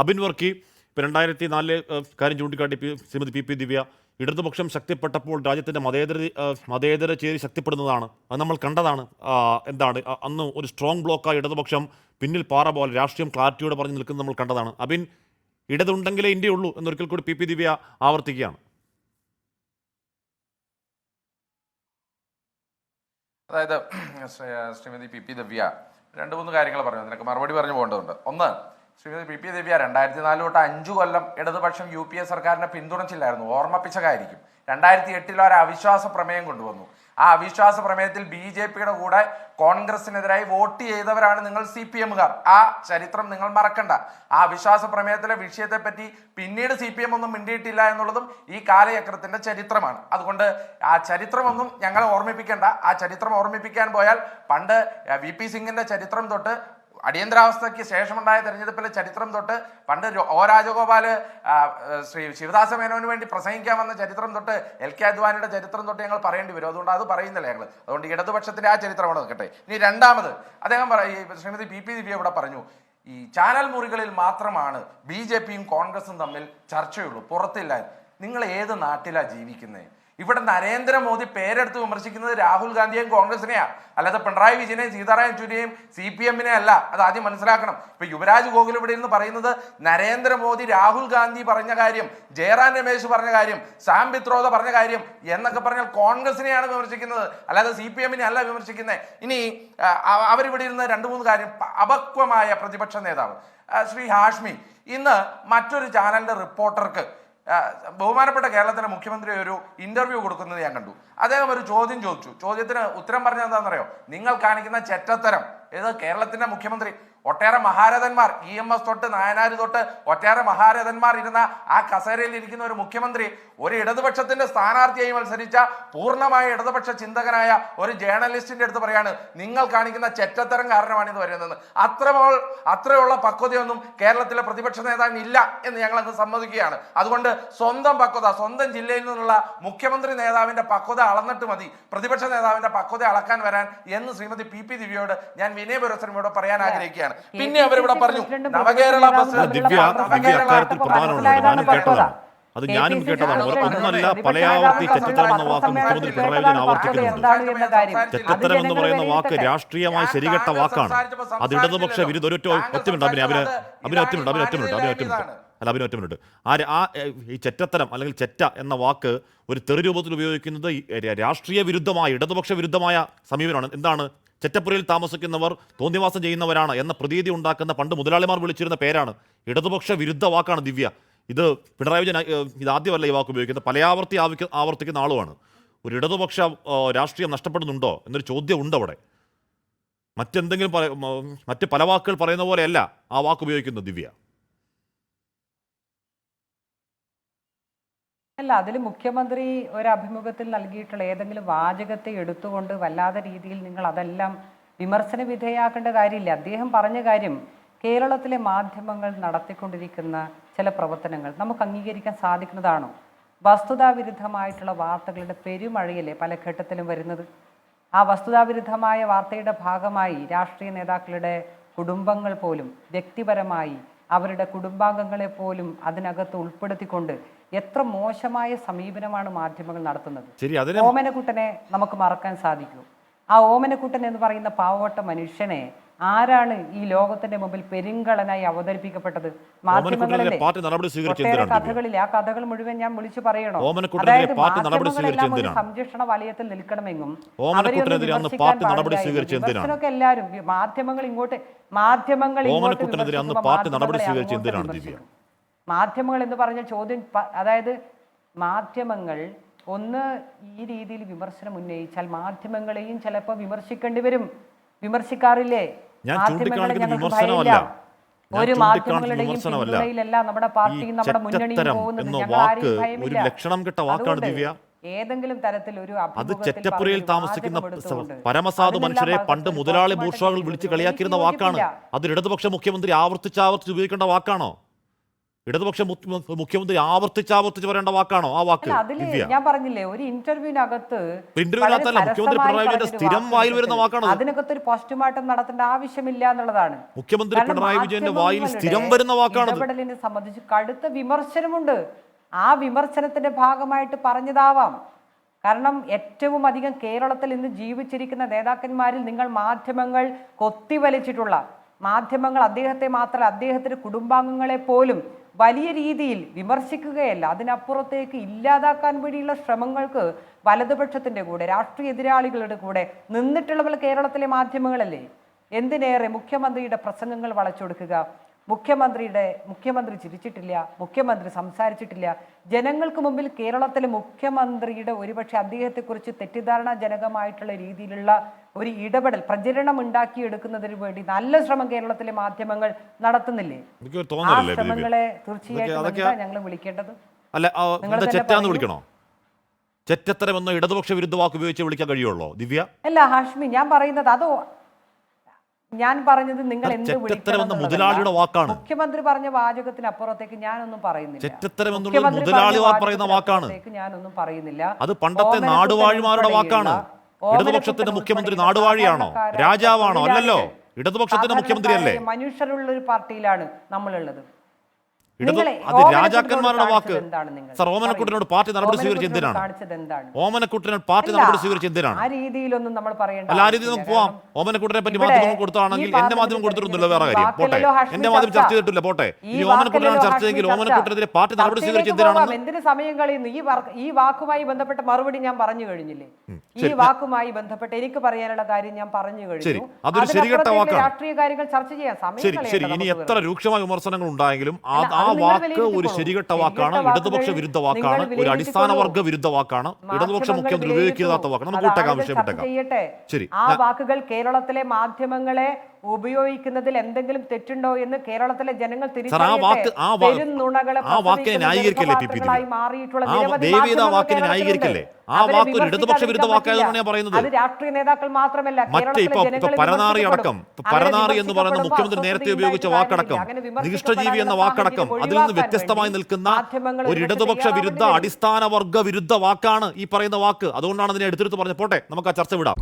അബിൻ വർക്കി 2004 കാര്യം ചൂണ്ടിക്കാട്ടി ശ്രീമതി പി ദിവ്യ ഇടതുപക്ഷം ശക്തിപ്പെട്ടപ്പോൾ രാജ്യത്തിൻ്റെ മതേതര ചേരി ശക്തിപ്പെടുന്നതാണ്. അത് നമ്മൾ കണ്ടതാണ്. എന്താണ് അന്ന് ഒരു സ്ട്രോങ് ബ്ലോക്കായി ഇടതുപക്ഷം പിന്നിൽ പാറ പോലെ രാഷ്ട്രീയം ക്ലാരിറ്റിയോടെ പറഞ്ഞു നിൽക്കുന്നത് നമ്മൾ കണ്ടതാണ്. അബിൻ, ഇടതുണ്ടെങ്കിലേ ഇന്ത്യയുള്ളൂ എന്നൊരിക്കൽ കൂടി പി ദിവ്യ ആവർത്തിക്കുകയാണ്. അതായത് ശ്രീമതി പി ദിവ്യ 2-3 കാര്യങ്ങൾ പറഞ്ഞു, അതിനൊക്കെ മറുപടി പറഞ്ഞു പോകേണ്ടതുണ്ട്. ഒന്ന്, ശ്രീമതി പി ദിവ്യ 2004 തൊട്ട് 5 കൊല്ലം ഇടതുപക്ഷം UPA സർക്കാരിനെ പിന്തുണച്ചില്ലായിരുന്നു. ഓർമ്മിപ്പിച്ച 2008 ഒരു അവിശ്വാസ പ്രമേയം കൊണ്ടുവന്നു. ആ അവിശ്വാസ പ്രമേയത്തിൽ BJPയുടെ കൂടെ കോൺഗ്രസിനെതിരായി വോട്ട് ചെയ്തവരാണ് നിങ്ങൾ CPMകാർ. ആ ചരിത്രം നിങ്ങൾ മറക്കണ്ട. ആ അവിശ്വാസ പ്രമേയത്തിലെ വിഷയത്തെപ്പറ്റി പിന്നീട് CPM ഒന്നും മിണ്ടിയിട്ടില്ല എന്നുള്ളതും ഈ കാലചക്രത്തിന്റെ ചരിത്രമാണ്. അതുകൊണ്ട് ആ ചരിത്രമൊന്നും ഞങ്ങളെ ഓർമ്മിപ്പിക്കേണ്ട. ആ ചരിത്രം ഓർമ്മിപ്പിക്കാൻ പോയാൽ പണ്ട് VP സിംഗിന്റെ ചരിത്രം തൊട്ട് അടിയന്തരാവസ്ഥയ്ക്ക് ശേഷമുണ്ടായ തെരഞ്ഞെടുപ്പിലെ ചരിത്രം തൊട്ട് പണ്ട് രാജഗോപാൽ ശ്രീ ശിവദാസ മേനോന് വേണ്ടി പ്രസംഗിക്കാൻ വന്ന ചരിത്രം തൊട്ട് LK അദ്വാനിയുടെ ചരിത്രം തൊട്ട് ഞങ്ങൾ പറയേണ്ടി വരും. അതുകൊണ്ട് അത് പറയുന്നില്ല ഞങ്ങൾ. അതുകൊണ്ട് ഇടതുപക്ഷത്തിന്റെ ആ ചരിത്രമാണ് നിൽക്കട്ടെ. ഇനി രണ്ടാമത്, അദ്ദേഹം ശ്രീമതി പി ദിവ്യ ഇവിടെ പറഞ്ഞു, ഈ ചാനൽ മുറികളിൽ മാത്രമാണ് BJPയും കോൺഗ്രസും തമ്മിൽ ചർച്ചയുള്ളൂ, പുറത്തില്ല. നിങ്ങൾ ഏത് നാട്ടിലാണ് ജീവിക്കുന്നത്? ഇവിടെ നരേന്ദ്രമോദി പേരെടുത്ത് വിമർശിക്കുന്നത് രാഹുൽ ഗാന്ധിയെയും കോൺഗ്രസിനെയാ, അല്ലാതെ പിണറായി വിജയനെയും സീതാറാം യെച്ചൂരിയെയും CPMനെ അല്ല. അത് ആദ്യം മനസ്സിലാക്കണം. ഇപ്പൊ യുവരാജ് ഗോകുൽ ഇവിടെ ഇരുന്ന് പറയുന്നത് നരേന്ദ്രമോദി രാഹുൽ ഗാന്ധി പറഞ്ഞ കാര്യം, ജയറാം രമേശ് പറഞ്ഞ കാര്യം, സാം പിത്രോദ പറഞ്ഞ കാര്യം എന്നൊക്കെ പറഞ്ഞാൽ കോൺഗ്രസിനെയാണ് വിമർശിക്കുന്നത്, അല്ലാതെ CPMനെ അല്ല വിമർശിക്കുന്നത്. ഇനി അവരിവിടെ ഇരുന്ന് 2-3 കാര്യം, അപക്വമായ പ്രതിപക്ഷ നേതാവ് ശ്രീ ഹാഷ്മി ഇന്ന് മറ്റൊരു ചാനലിന്റെ റിപ്പോർട്ടർക്ക് ബഹുമാനപ്പെട്ട കേരളത്തിലെ മുഖ്യമന്ത്രി ഒരു ഇന്റർവ്യൂ കൊടുക്കുന്നത് ഞാൻ കണ്ടു. അദ്ദേഹം ഒരു ചോദ്യം ചോദിച്ചു. ചോദ്യത്തിന് ഉത്തരം പറഞ്ഞത് എന്താണെന്നറിയോ? നിങ്ങൾ കാണിക്കുന്ന ചെറ്റത്തരം. ഏത് കേരളത്തിന്റെ മുഖ്യമന്ത്രി? ഒട്ടേറെ മഹാരഥന്മാർ, EMS തൊട്ട് നായനാർ തൊട്ട് ഒട്ടേറെ മഹാരഥന്മാർ ഇരുന്ന ആ കസേരയിൽ ഇരിക്കുന്ന ഒരു മുഖ്യമന്ത്രി ഒരു ഇടതുപക്ഷത്തിന്റെ സ്ഥാനാർത്ഥിയായി മത്സരിച്ച പൂർണ്ണമായ ഇടതുപക്ഷ ചിന്തകനായ ഒരു ജേർണലിസ്റ്റിന്റെ അടുത്ത് പറയാണ്, നിങ്ങൾ കാണിക്കുന്ന ചെറ്റത്തരം കാരണമാണ് ഇത് വരുന്നത്. അത്രയുള്ള പക്വതയൊന്നും കേരളത്തിലെ പ്രതിപക്ഷ നേതാവിന് ഇല്ല എന്ന് ഞങ്ങൾ അങ്ങ് സമ്മതിക്കുകയാണ്. അതുകൊണ്ട് സ്വന്തം പക്വത, സ്വന്തം ജില്ലയിൽ നിന്നുള്ള മുഖ്യമന്ത്രി നേതാവിന്റെ പക്വത അളന്നിട്ട് മതി പ്രതിപക്ഷ നേതാവിന്റെ പക്വത അളക്കാൻ വരാൻ എന്ന് ശ്രീമതി പി ദിവ്യയോട് ഞാൻ വിനയപുരസരമോട് പറയാൻ ആഗ്രഹിക്കുകയാണ്. പിന്നെ അവരിവിടെ പറഞ്ഞു നവകേരള ബസ്, അത് ഞാനും കേട്ടതാണ്. ഒന്നല്ല, പലയാവർത്തി ചെറ്റത്തരം എന്ന വാക്ക് മുഖ്യമന്ത്രി പിണറായി വിജയൻ ആവർത്തിക്കുന്നുണ്ട്. ചെറ്റത്തരം എന്ന് പറയുന്ന വാക്ക് രാഷ്ട്രീയമായി ശരികെട്ട വാക്കാണ്. അത് ഇടതുപക്ഷ വിരുദ്ധ ഒറ്റമിനുണ്ട്. ഈ ചെറ്റത്തരം അല്ലെങ്കിൽ ചെറ്റ എന്ന വാക്ക് ഒരു തെറി രൂപത്തിൽ ഉപയോഗിക്കുന്നത് രാഷ്ട്രീയ വിരുദ്ധമായ ഇടതുപക്ഷ വിരുദ്ധമായ സമീപനമാണ്. എന്താണ്? ചെറ്റപ്പുരയിൽ താമസിക്കുന്നവർ തോന്നിവാസം ചെയ്യുന്നവരാണ് എന്ന പ്രതീതി ഉണ്ടാക്കുന്ന പണ്ട് മുതലാളിമാർ വിളിച്ചിരുന്ന പേരാണ്. ഇടതുപക്ഷ വിരുദ്ധ വാക്കാണ് ദിവ്യ. ഇത് പിണറായി വിജയൻ ഇതാദ്യമല്ല ഈ വാക്ക് ഉപയോഗിക്കുന്നത്, പലയാവർത്തി ആവർത്തിക്കുന്ന ആളുമാണ്. ഒരു ഇടതുപക്ഷ രാഷ്ട്രീയം നഷ്ടപ്പെടുന്നുണ്ടോ എന്നൊരു ചോദ്യം ഉണ്ട് അവിടെ. മറ്റ് പല വാക്കുകൾ പറയുന്ന പോലെയല്ല ആ വാക്ക് ഉപയോഗിക്കുന്നത് ദിവ്യ. അല്ല, അതിൽ മുഖ്യമന്ത്രി ഒരു അഭിമുഖത്തിൽ നൽകിയിട്ടുള്ള ഏതെങ്കിലും വാചകത്തെ എടുത്തുകൊണ്ട് വല്ലാതെ രീതിയിൽ നിങ്ങൾ അതെല്ലാം വിമർശന വിധേയാക്കേണ്ട കാര്യമില്ല. അദ്ദേഹം പറഞ്ഞ കാര്യം, കേരളത്തിലെ മാധ്യമങ്ങൾ നടത്തിക്കൊണ്ടിരിക്കുന്ന ചില പ്രവർത്തനങ്ങൾ നമുക്ക് അംഗീകരിക്കാൻ സാധിക്കുന്നതാണോ? വസ്തുതാവിരുദ്ധമായിട്ടുള്ള വാർത്തകളുടെ പെരുമഴയല്ലേ പല ഘട്ടത്തിലും വരുന്നത്. ആ വസ്തുതാവിരുദ്ധമായ വാർത്തയുടെ ഭാഗമായി രാഷ്ട്രീയ നേതാക്കളുടെ കുടുംബങ്ങൾ പോലും വ്യക്തിപരമായി അവരുടെ കുടുംബാംഗങ്ങളെ പോലും അതിനകത്ത് ഉൾപ്പെടുത്തിക്കൊണ്ട് എത്ര മോശമായ സമീപനമാണ് മാധ്യമങ്ങൾ നടത്തുന്നത്. ഓമനക്കുട്ടനെ നമുക്ക് മറക്കാൻ സാധിക്കൂ? ആ ഓമനക്കുട്ടൻ എന്ന് പറയുന്ന പാവപ്പെട്ട മനുഷ്യനെ ആരാണ് ഈ ലോകത്തിന്റെ മുമ്പിൽ പെരുങ്കളനായി അവതരിപ്പിക്കപ്പെട്ടത്? മാധ്യമങ്ങളല്ലേ. ഒട്ടേറെ കഥകളിൽ ആ കഥകൾ മുഴുവൻ ഞാൻ വിളിച്ചു പറയണോ? അതായത് മാധ്യമങ്ങളെല്ലാം ഒരു സംരക്ഷണ വലയത്തിൽ നിൽക്കണമെന്നും വിമർശനമൊക്കെ എല്ലാവരും മാധ്യമങ്ങൾ ഇങ്ങോട്ട് മാധ്യമങ്ങൾ എന്ന് പറഞ്ഞ ചോദ്യം, അതായത് മാധ്യമങ്ങൾ ഒന്ന് ഈ രീതിയിൽ വിമർശനം ഉന്നയിച്ചാൽ മാധ്യമങ്ങളെയും ചിലപ്പോൾ വിമർശിക്കേണ്ടി വരും. വിമർശിക്കാറില്ലേ? മാധ്യമങ്ങളെ ഞങ്ങൾക്ക് ഭയമില്ല. ഒരു മാധ്യമങ്ങളുടെയും പിന്തുണയിലല്ല നമ്മുടെ പാർട്ടിയും നമ്മുടെ മുന്നണിയും പോകുന്നത്. ഞങ്ങൾ ആരെയും ഭയമില്ല. ഏതെങ്കിലും തരത്തിൽ ഒരു അത് ചെറ്റപ്പുരയിൽ താമസിക്കുന്ന പരമസാധു മനുഷ്യരെ പണ്ട് മുതലാളി ബൂർഷ്വാകൾ വിളിച്ച് കളിയാക്കിയിരുന്ന വാക്കാണ്. അത് ഇടതുപക്ഷ മുഖ്യമന്ത്രി ആവർത്തിച്ച് ഉപയോഗിക്കേണ്ട വാക്കാണോ? ഇടതുപക്ഷ മുഖ്യമന്ത്രി ആവർത്തിച്ച് പറയേണ്ട വാക്കാണോ ആ വാക്ക്? അല്ല, അതില് ദിവ്യ, ഞാൻ പറഞ്ഞില്ലേ ഒരു ഇന്റർവ്യൂവിനകത്ത് ഇന്റർവ്യൂവിനകത്തല്ല, മുഖ്യമന്ത്രി പിണറായി വിജയന്റെ സ്ഥിരം വായിൽ വരുന്ന വാക്കാണ്. അതിനകത്ത് ഒരു പോസ്റ്റ്മോർട്ടം നടത്തേണ്ട ആവശ്യമില്ല എന്നുള്ളതാണ്. മുഖ്യമന്ത്രി കാരണം പിണറായി വിജയന്റെ വായിൽ മാധ്യമങ്ങളുടെ സ്ഥിരം വരുന്ന വാക്കാണ്. ഇടപെടലിനെ സംബന്ധിച്ച് കടുത്ത വിമർശനമുണ്ട്. ആ വിമർശനത്തിന്റെ ഭാഗമായിട്ട് പറഞ്ഞതാവാം. കാരണം ഏറ്റവും അധികം കേരളത്തിൽ ഇന്ന് ജീവിച്ചിരിക്കുന്ന നേതാക്കന്മാരിൽ നിങ്ങൾ മാധ്യമങ്ങൾ കൊത്തിവലിച്ചിട്ടുള്ള മാധ്യമങ്ങൾ അദ്ദേഹത്തെ മാത്രമല്ല അദ്ദേഹത്തിന്റെ കുടുംബാംഗങ്ങളെ പോലും വലിയ രീതിയിൽ വിമർശിക്കുകയല്ല, അതിനപ്പുറത്തേക്ക് ഇല്ലാതാക്കാൻ വേണ്ടിയുള്ള ശ്രമങ്ങൾക്ക് വലതുപക്ഷത്തിന്റെ കൂടെ രാഷ്ട്രീയ എതിരാളികളുടെ കൂടെ നിന്നിട്ടുള്ളവർ കേരളത്തിലെ മാധ്യമങ്ങളല്ലേ. എന്തിനേറെ മുഖ്യമന്ത്രിയുടെ പ്രസംഗങ്ങൾ വളച്ചൊടുക്കുക, മുഖ്യമന്ത്രി ചിരിച്ചിട്ടില്ല, മുഖ്യമന്ത്രി സംസാരിച്ചിട്ടില്ല. ജനങ്ങൾക്ക് മുമ്പിൽ കേരളത്തിലെ മുഖ്യമന്ത്രിയുടെ ഒരുപക്ഷെ അദ്ദേഹത്തെക്കുറിച്ച് തെറ്റിദ്ധാരണാജനകമായിട്ടുള്ള രീതിയിലുള്ള ഒരു ഇടപെടൽ പ്രചരണം ഉണ്ടാക്കിയെടുക്കുന്നതിന് വേണ്ടി നല്ല ശ്രമം കേരളത്തിലെ മാധ്യമങ്ങൾ നടത്തുന്നില്ലേ? ആ ശ്രമങ്ങളെ തീർച്ചയായിട്ടും ഞങ്ങൾ വിളിക്കേണ്ടത്. അല്ല, ചെറ്റാന്ന് വിളിക്കണോ? ചെറ്റത്തരമെന്ന ഇടതുപക്ഷ വിരുദ്ധ വാക്ക് ഉപയോഗിച്ച് വിളിക്കാൻ കഴിയുള്ളൂ ദിവ്യ? അല്ല ഹാഷ്മി, ഞാൻ പറയുന്നത് അതോ ഞാൻ പറഞ്ഞത് നിങ്ങൾ എന്ത് മുതലാളിയുടെ വാക്കാണ്. മുഖ്യമന്ത്രി പറഞ്ഞ വാചകത്തിന് അപ്പുറത്തേക്ക് ഞാനൊന്നും പറയുന്നില്ല. ഞാനൊന്നും പറയുന്നില്ല. അത് പണ്ടത്തെ നാടുവാഴിമാരുടെ വാക്കാണ്. ഇടതുപക്ഷത്തിന്റെ മുഖ്യമന്ത്രി നാടുവാഴിയാണോ, രാജാവാണോ? അല്ലല്ലോ, ഇടതുപക്ഷത്തിന്റെ മുഖ്യമന്ത്രി അല്ലേ? മനുഷ്യരുള്ള ഒരു പാർട്ടിയിലാണ് നമ്മളുള്ളത്. അത് രാജാക്കന്മാരുടെ വാക്ക്. സർ, ഓമനക്കുട്ടനോട് പാർട്ടി നടപടി സ്വീകരിച്ച എന്തിനാണ്? ഓമനക്കുട്ടനോട് പാർട്ടി നടപടി സ്വീകരിച്ച എന്തിനാണ്? ആ രീതിയിലൊന്നും നമ്മൾ പറയേണ്ട. അല്ല, ആ രീതിയിൽ നമുക്ക് പോവാം. ഓമനക്കുട്ടനെ പറ്റി മാധ്യമം കൊടുത്താണെങ്കിൽ എന്റെ മാധ്യമം കൊടുത്തിട്ടുണ്ടല്ലോ, വേറെ കാര്യം പോട്ടെ. എന്റെ മാധ്യമം ചർച്ച ചെയ്തിട്ടില്ല, പോട്ടെ. ഈ ഓമനക്കുട്ടനാണ് ചർച്ച ചെയ്തെങ്കിൽ ഓമനക്കുട്ടനെതിരെ പാർട്ടി നടപടി സ്വീകരിച്ച എന്തിനാണ്? എന്തിനു സമയം കളയുന്നു? ഈ വാക്കുമായി ബന്ധപ്പെട്ട മറുപടി ഞാൻ പറഞ്ഞു കഴിഞ്ഞില്ലേ? ഈ വാക്കുമായി ബന്ധപ്പെട്ട് എനിക്ക് പറയാനുള്ള കാര്യം ഞാൻ പറഞ്ഞു കഴിഞ്ഞു. അതൊരു ശരികെട്ട വാക്കാണ്. രാഷ്ട്രീയ കാര്യങ്ങൾ ചർച്ച ചെയ്യാം. ശരി, ഇനി എത്ര രൂക്ഷമായ വിമർശനങ്ങൾ ഉണ്ടായെങ്കിലും ആ വാക്ക് ഒരു ശരികെട്ട വാക്കാണ്, ഇടതുപക്ഷ വിരുദ്ധ വാക്കാണ്, ഒരു അടിസ്ഥാന വർഗ വിരുദ്ധ വാക്കാണ്, ഇടതുപക്ഷ മുഖ്യമന്ത്രി ഉപയോഗിക്കാത്ത വാക്കാണ്. നമുക്ക് ശരി, ആ വാക്കുകൾ കേരളത്തിലെ മാധ്യമങ്ങളെ ഉപയോഗിക്കുന്നതിൽ എന്തെങ്കിലും തെറ്റുണ്ടോ എന്ന് കേരളത്തിലെ ജനങ്ങൾ ആ വാക്ക് ഒരു ഇടതുപക്ഷ വിരുദ്ധ വാക്കായതാണ് ഞാൻ പറയുന്നത്. അത് രാഷ്ട്രീയ നേതാക്കൾ മാത്രമല്ല, മറ്റേ ഇപ്പൊ പരനാറി അടക്കം, പരനാറി എന്ന് പറയുന്ന മുഖ്യമന്ത്രി നേരത്തെ ഉപയോഗിച്ച വാക്കടക്കം, നിഷ്ഠജീവി എന്ന വാക്കടക്കം, അതിൽ നിന്ന് വ്യത്യസ്തമായി നിൽക്കുന്ന ഒരു ഇടതുപക്ഷ വിരുദ്ധ അടിസ്ഥാന വർഗ വിരുദ്ധ വാക്കാണ് ഈ പറയുന്ന വാക്ക്. അതുകൊണ്ടാണ് അതിനെ എടുത്തെടുത്ത് പറഞ്ഞത്. പോട്ടെ, നമുക്ക് ആ ചർച്ച വിടാം.